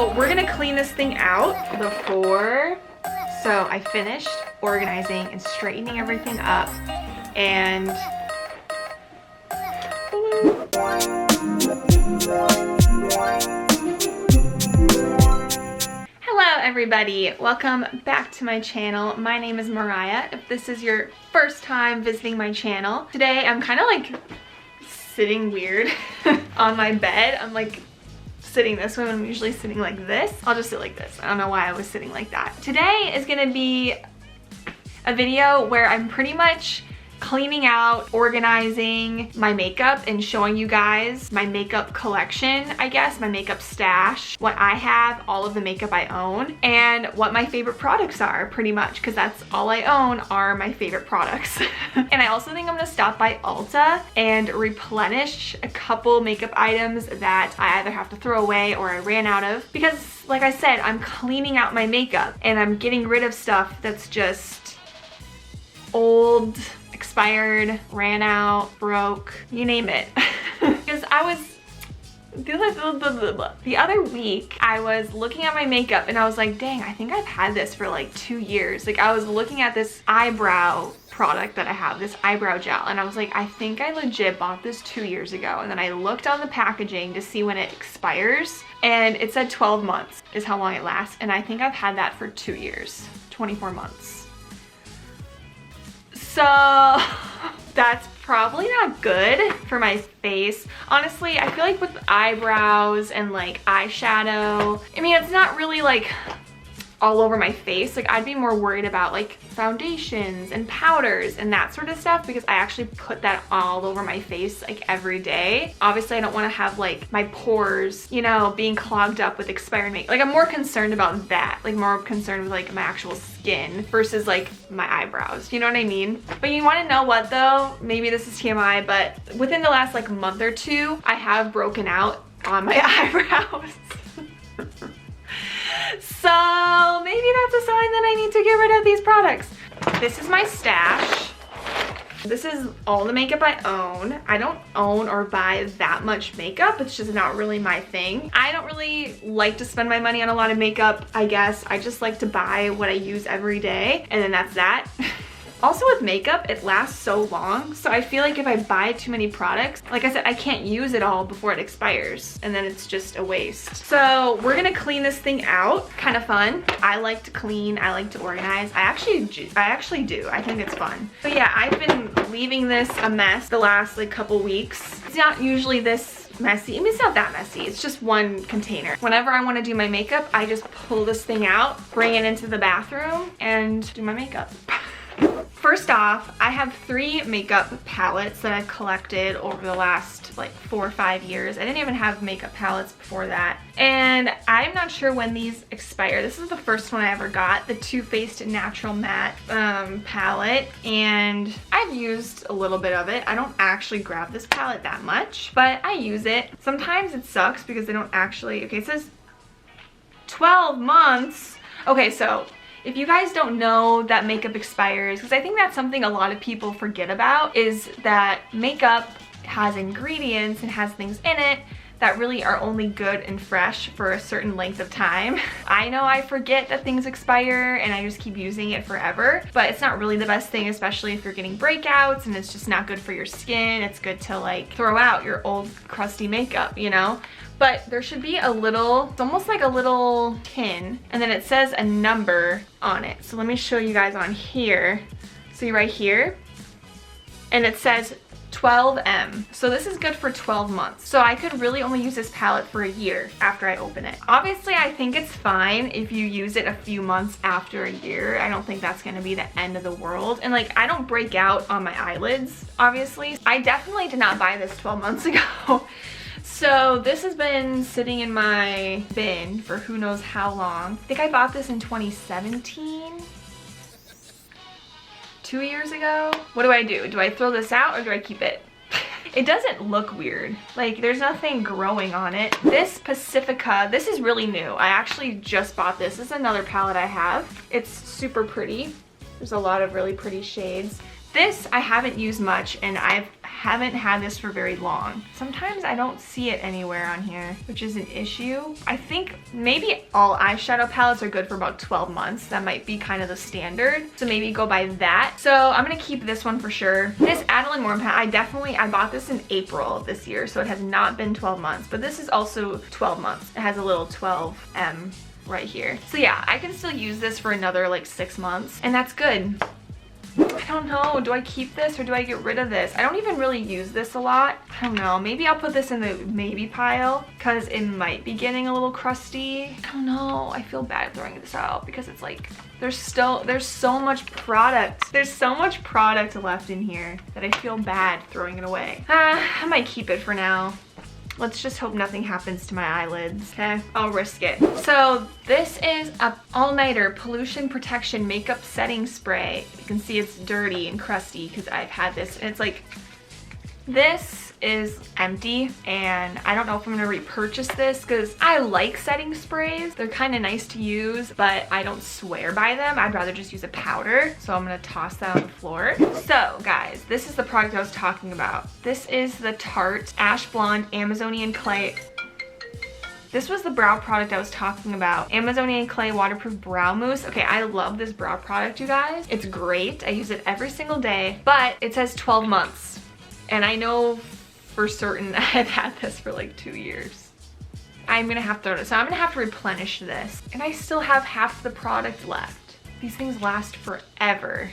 So we're gonna clean this thing out before. So I finished organizing and straightening everything up, and hello everybody, welcome back to my channel. My name is Mariah. If this is your first time visiting my channel, today I'm kind of like sitting weird on my bed. I'm like sitting this way when I'm usually sitting like this. I'll just sit like this. I don't know why I was sitting like that. Today is gonna be a video where I'm pretty much cleaning out, organizing my makeup and showing you guys my makeup collection, I guess, my makeup stash, what I have, all of the makeup I own, and what my favorite products are, pretty much, because that's all I own are my favorite products. And I also think I'm gonna stop by Ulta and replenish a couple makeup items that I either have to throw away or I ran out of, because like I said, I'm cleaning out my makeup and I'm getting rid of stuff that's just old, expired, ran out, broke, you name it. Because I was, the other week, I was looking at my makeup and I was like, dang, I think I've had this for like 2 years. Like I was looking at this eyebrow product that I have, this eyebrow gel, and I was like, I think I legit bought this 2 years ago. And then I looked on the packaging to see when it expires, and it said 12 months is how long it lasts. And I think I've had that for 2 years, 24 months. So that's probably not good for my face. Honestly, I feel like with eyebrows and like eyeshadow, I mean, it's not really like all over my face. Like I'd be more worried about like foundations and powders and that sort of stuff, because I actually put that all over my face like every day. Obviously I don't want to have like my pores, you know, being clogged up with expired makeup. Like I'm more concerned about that, like more concerned with like my actual skin versus like my eyebrows, you know what I mean? But you want to know what though, maybe this is TMI, but within the last like month or two, I have broken out on my eyebrows. So maybe that's a sign that I need to get rid of these products. This is my stash. This is all the makeup I own. I don't own or buy that much makeup. It's just not really my thing. I don't really like to spend my money on a lot of makeup, I guess. I just like to buy what I use every day, and then that's that. Also with makeup, it lasts so long, so I feel like if I buy too many products, like I said, I can't use it all before it expires, and then it's just a waste. So we're gonna clean this thing out. Kind of fun. I like to clean, I like to organize. I actually do. I think it's fun. But yeah, I've been leaving this a mess the last like couple weeks. It's not usually this messy. I mean, it's not that messy. It's just one container. Whenever I want to do my makeup, I just pull this thing out, bring it into the bathroom, and do my makeup. First off, I have 3 makeup palettes that I've collected over the last like 4 or 5 years. I didn't even have makeup palettes before that. And I'm not sure when these expire. This is the first one I ever got, the Too Faced Natural Matte palette. And I've used a little bit of it. I don't actually grab this palette that much, but I use it. Sometimes it sucks because they don't actually, okay, it says 12 months. Okay, so if you guys don't know that makeup expires, because I think that's something a lot of people forget about, is that makeup has ingredients and has things in it that really are only good and fresh for a certain length of time. I know I forget that things expire and I just keep using it forever, but it's not really the best thing, especially if you're getting breakouts and it's just not good for your skin. It's good to like throw out your old crusty makeup, you know? But there should be a little, it's almost like a little tin, and then it says a number on it. So let me show you guys on here. See right here? And it says 12M. So this is good for 12 months. So I could really only use this palette for a year after I open it. Obviously, I think it's fine if you use it a few months after a year. I don't think that's gonna be the end of the world. And like, I don't break out on my eyelids, obviously. I definitely did not buy this 12 months ago. So this has been sitting in my bin for who knows how long. I think I bought this in 2017. 2 years ago. What do? Do I throw this out or do I keep it? It doesn't look weird. Like there's nothing growing on it. This Pacifica, this is really new. I actually just bought this. This is another palette I have. It's super pretty. There's a lot of really pretty shades. This I haven't used much, and I haven't had this for very long. Sometimes I don't see it anywhere on here, which is an issue. I think maybe all eyeshadow palettes are good for about 12 months. That might be kind of the standard. So maybe go by that. So I'm gonna keep this one for sure. This Adeline Warm palette, I bought this in April of this year, so it has not been 12 months, but this is also 12 months. It has a little 12M right here. So yeah, I can still use this for another like 6 months, and that's good. I don't know, do I keep this or do I get rid of this? I don't even really use this a lot. I don't know, maybe I'll put this in the maybe pile because it might be getting a little crusty. I don't know, I feel bad throwing this out because it's like, there's so much product. There's so much product left in here that I feel bad throwing it away. I might keep it for now. Let's just hope nothing happens to my eyelids, okay? I'll risk it. So this is a all-nighter pollution protection makeup setting spray. You can see it's dirty and crusty because I've had this. And it's like, this is empty, and I don't know if I'm gonna repurchase this because I like setting sprays. They're kind of nice to use, but I don't swear by them. I'd rather just use a powder. So I'm gonna toss that on the floor. So guys, this is the product I was talking about. This is the Tarte Ash Blonde Amazonian Clay. This was the brow product I was talking about. Amazonian Clay Waterproof Brow Mousse. Okay, I love this brow product, you guys. It's great. I use it every single day, but it says 12 months. And I know for certain I've had this for like 2 years. I'm gonna have to throw it, so I'm gonna have to replenish this. And I still have half the product left. These things last forever.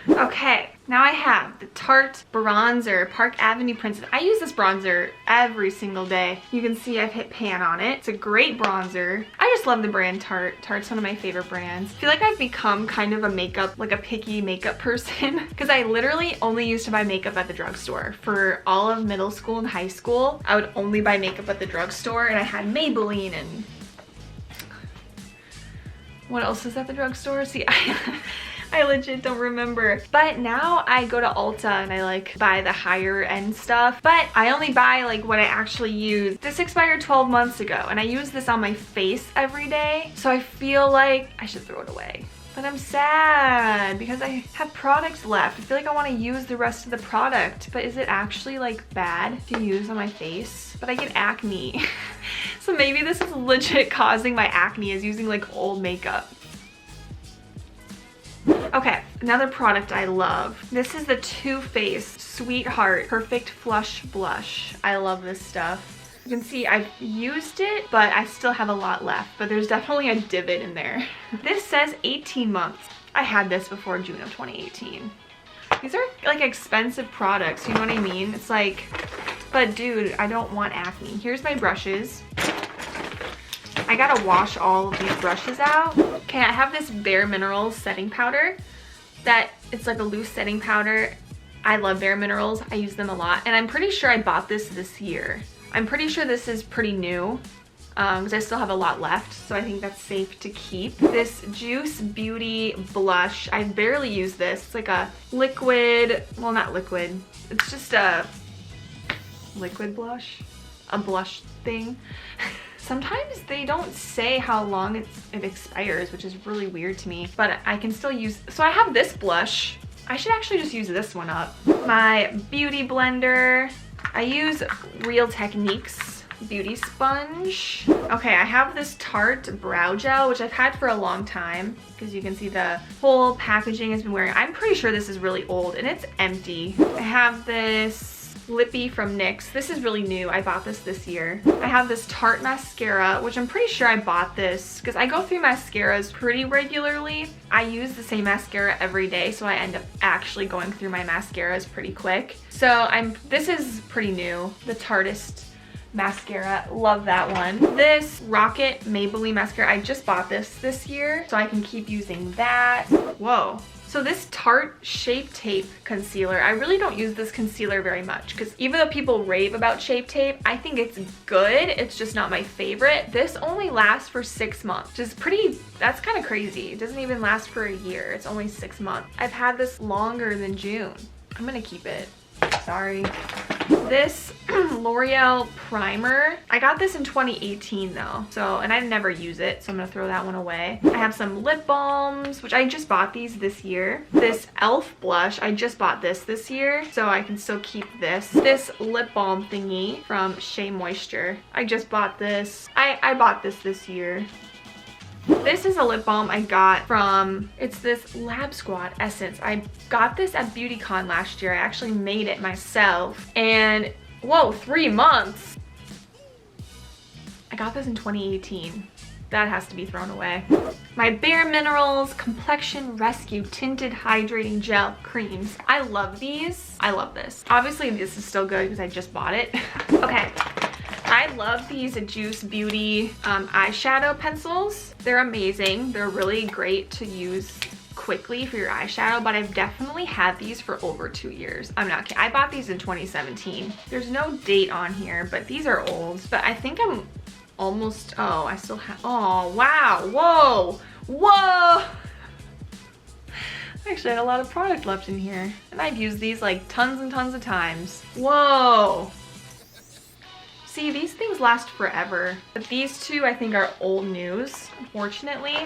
Okay, now I have the Tarte bronzer, Park Avenue Princess. I use this bronzer every single day. You can see I've hit pan on it. It's a great bronzer. I just love the brand Tarte. Tarte's one of my favorite brands. I feel like I've become kind of a makeup, like a picky makeup person because I literally only used to buy makeup at the drugstore. For all of middle school and high school, I would only buy makeup at the drugstore, and I had Maybelline and what else is at the drugstore? See, I legit don't remember. But now I go to Ulta and I like buy the higher end stuff, but I only buy like what I actually use. This expired 12 months ago and I use this on my face every day. So I feel like I should throw it away. But I'm sad because I have products left. I feel like I want to use the rest of the product, but is it actually like bad to use on my face? But I get acne. So maybe this is legit causing my acne, is using like old makeup. Okay, another product I love. This is the Too Faced Sweetheart Perfect Flush Blush. I love this stuff. You can see I've used it, but I still have a lot left, but there's definitely a divot in there. This says 18 months. I had this before June of 2018. These are like expensive products, you know what I mean? It's like, but dude, I don't want acne. Here's my brushes. I gotta wash all of these brushes out. Okay, I have this Bareminerals setting powder that it's like a loose setting powder. I love Bareminerals. I use them a lot. And I'm pretty sure I bought this year. I'm pretty sure this is pretty new because I still have a lot left. So I think that's safe to keep. This Juice Beauty blush. I barely use this. It's like a liquid, well, not liquid. It's just a liquid blush, a blush thing. Sometimes they don't say how long it expires, which is really weird to me, but I can still use, so I have this blush. I should actually just use this one up. My beauty blender. I use Real Techniques beauty sponge. Okay, I have this Tarte Brow Gel, which I've had for a long time, because you can see the whole packaging has been wearing. I'm pretty sure this is really old and it's empty. I have this Lippy from NYX. This is really new. I bought this year. I have this Tarte Mascara, which I'm pretty sure I bought this because I go through mascaras pretty regularly. I use the same mascara every day, so I end up actually going through my mascaras pretty quick. So this is pretty new. The Tartist mascara, love that one. This Rocket Maybelline mascara, I just bought this year, so I can keep using that. Whoa. So this Tarte Shape Tape concealer, I really don't use this concealer very much because even though people rave about Shape Tape, I think it's good. It's just not my favorite. This only lasts for 6 months, which is that's kind of crazy. It doesn't even last for a year. It's only 6 months. I've had this longer than June. I'm gonna keep it. Sorry. This L'Oreal primer. I got this in 2018 though. So, and I never use it, so I'm gonna throw that one away. I have some lip balms, which I just bought these this year. This e.l.f. blush, I just bought this year, so I can still keep this. This lip balm thingy from Shea Moisture. I just bought this. I bought this year. This is a lip balm I got from, it's this Lab Squad Essence. I got this at BeautyCon last year. I actually made it myself. And, whoa, 3 months. I got this in 2018. That has to be thrown away. My Bareminerals Complexion Rescue Tinted Hydrating Gel Creams. I love these. I love this. Obviously, this is still good because I just bought it. Okay. I love these Juice Beauty eyeshadow pencils. They're amazing. They're really great to use quickly for your eyeshadow, but I've definitely had these for over 2 years. I'm not kidding. I bought these in 2017. There's no date on here, but these are old. But I think I'm almost, oh, I still have, oh, wow, whoa, whoa. I actually had a lot of product left in here. And I've used these like tons and tons of times. Whoa. See, these things last forever, but these two I think are old news, unfortunately.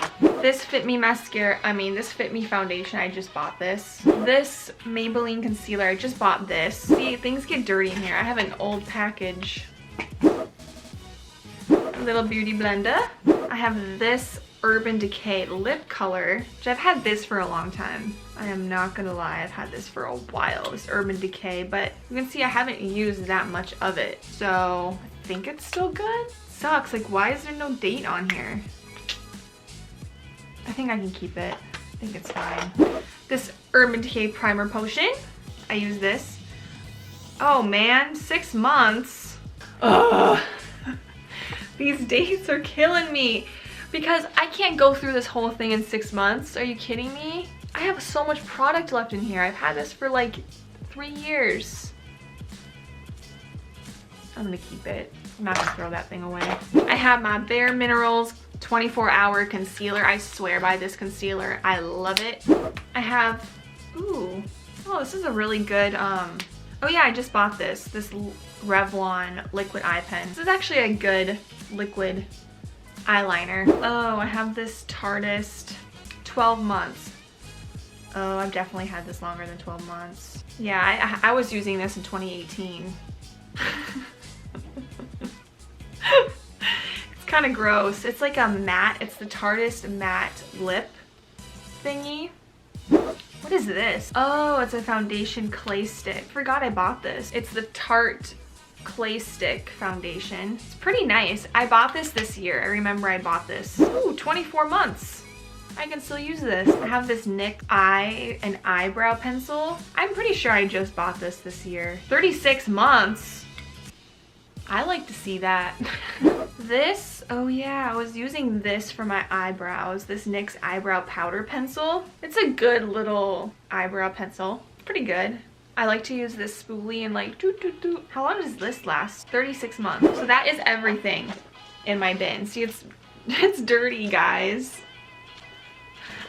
This Fit Me mascara, this Fit Me foundation, I just bought this. This Maybelline concealer, I just bought this. See, things get dirty in here. I have an old package. A little beauty blender. I have this Urban Decay lip color, which I've had this for a long time. I am not gonna lie, I've had this for a while, this Urban Decay, but you can see I haven't used that much of it. So I think it's still good. Sucks, like why is there no date on here? I think I can keep it. I think it's fine. This Urban Decay Primer Potion, I use this. Oh man, 6 months. Ugh. These dates are killing me. Because I can't go through this whole thing in 6 months. Are you kidding me? I have so much product left in here. I've had this for like 3 years. I'm gonna keep it. I'm not gonna throw that thing away. I have my Bareminerals 24-hour concealer. I swear by this concealer. I love it. I have, ooh, oh, this is a really good, oh yeah, I just bought this. This Revlon Liquid Eye Pen. This is actually a good liquid eyeliner. Oh, I have this Tarte 12 months. Oh, I've definitely had this longer than 12 months. Yeah, I was using this in 2018. It's kind of gross. It's like a matte, it's the Tarte matte lip thingy. What is this? Oh, it's a foundation clay stick. Forgot I bought this. It's the Tarte clay stick foundation. It's pretty nice. I bought this year. I remember I bought this. Ooh, 24 months. I can still use this. I have this NYX eye and eyebrow pencil. I'm pretty sure I just bought this year. 36 months. I like to see that. This, oh yeah, I was using this for my eyebrows. This NYX eyebrow powder pencil. It's a good little eyebrow pencil. Pretty good. I like to use this spoolie and like doo doo doo. How long does this last? 36 months. So that is everything in my bin. See, it's dirty, guys.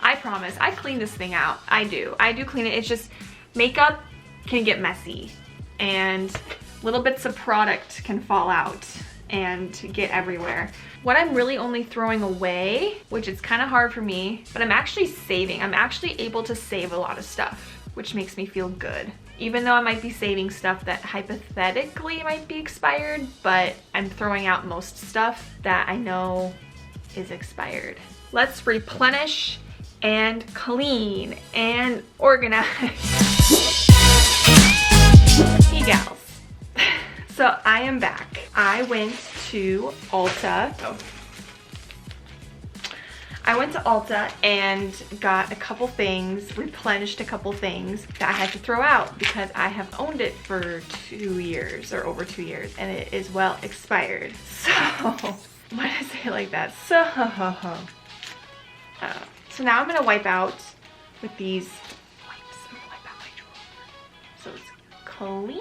I promise, I clean this thing out. I do clean it. It's just makeup can get messy and little bits of product can fall out and get everywhere. What I'm really only throwing away, which is kind of hard for me, but I'm actually saving. I'm actually able to save a lot of stuff, which makes me feel good. Even though I might be saving stuff that hypothetically might be expired, but I'm throwing out most stuff that I know is expired. Let's replenish and clean and organize. Hey gals. So I am back. I went to Ulta. I went to Ulta and got a couple things, replenished a couple things that I had to throw out because I have owned it for 2 years or over 2 years and it is well expired. So, why did I say it like that? So now I'm gonna wipe out with these wipes. I'm gonna wipe out my drawer. So it's clean.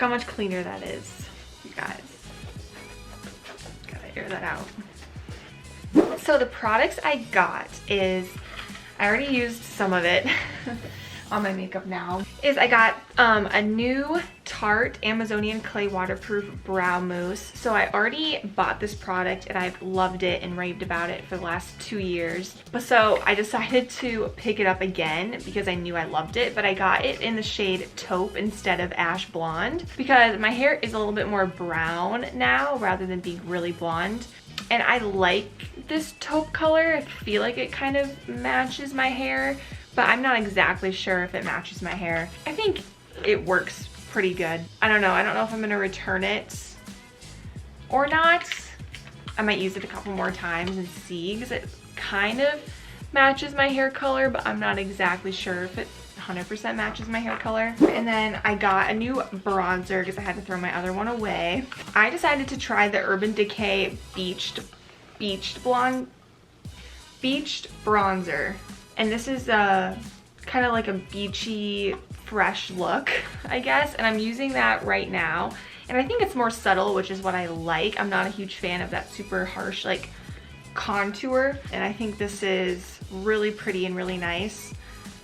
Look how much cleaner that is, you guys. Gotta air that out. So the products I got is, I already used some of it on my makeup now, is I got a new Tarte Amazonian Clay Waterproof Brow Mousse. So I already bought this product and I've loved it and raved about it for the last 2 years. But so I decided to pick it up again because I knew I loved it, but I got it in the shade taupe instead of ash blonde because my hair is a little bit more brown now rather than being really blonde. And I like this taupe color. I feel like it kind of matches my hair, but I'm not exactly sure if it matches my hair. I think it works pretty good. I don't know if I'm gonna return it or not. I might use it a couple more times and see, because it kind of matches my hair color, but I'm not exactly sure if it 100% matches my hair color. And then I got a new bronzer because I had to throw my other one away. I decided to try the Urban Decay Beached bronzer. And this is kind of like a beachy, fresh look, I guess. And I'm using that right now. And I think it's more subtle, which is what I like. I'm not a huge fan of that super harsh, like, contour. And I think this is really pretty and really nice.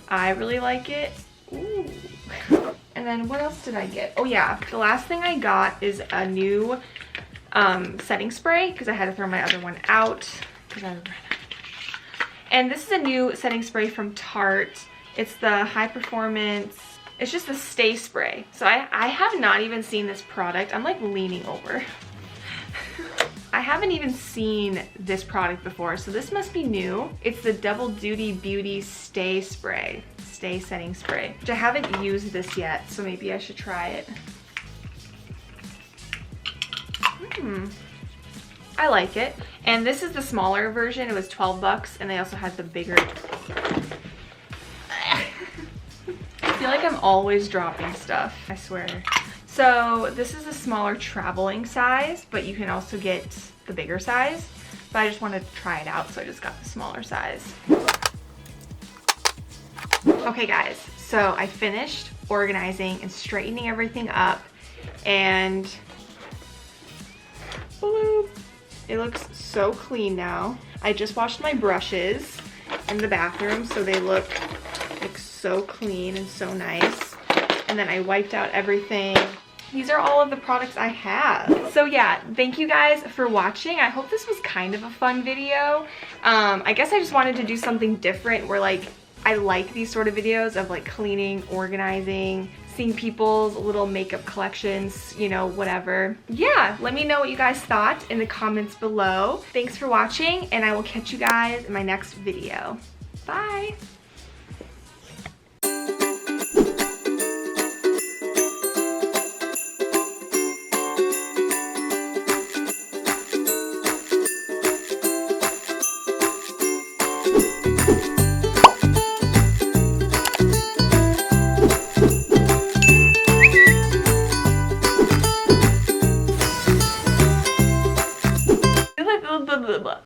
I really like it. Ooh. And then what else did I get? Oh yeah, the last thing I got is a new setting spray because I had to throw my other one out because I ran out. And this is a new setting spray from Tarte. It's the high performance, it's just the stay spray. So I have not even seen this product. I'm like leaning over. I haven't even seen this product before, so this must be new. It's the Double Duty Beauty Stay Spray, Stay Setting Spray, which I haven't used this yet, so maybe I should try it. I like it. And this is the smaller version. It was 12 bucks, and they also had the bigger. I feel like I'm always dropping stuff, I swear. So this is a smaller traveling size, but you can also get the bigger size. But I just wanted to try it out, so I just got the smaller size. Okay guys, so I finished organizing and straightening everything up, and bloop, it looks so clean now. I just washed my brushes in the bathroom, so they look like so clean and so nice. And then I wiped out everything. These are all of the products I have. So yeah, thank you guys for watching. I hope this was kind of a fun video. I guess I just wanted to do something different where, like, I like these sort of videos of like cleaning, organizing, seeing people's little makeup collections, you know, whatever. Yeah, let me know what you guys thought in the comments below. Thanks for watching, and I will catch you guys in my next video. Bye.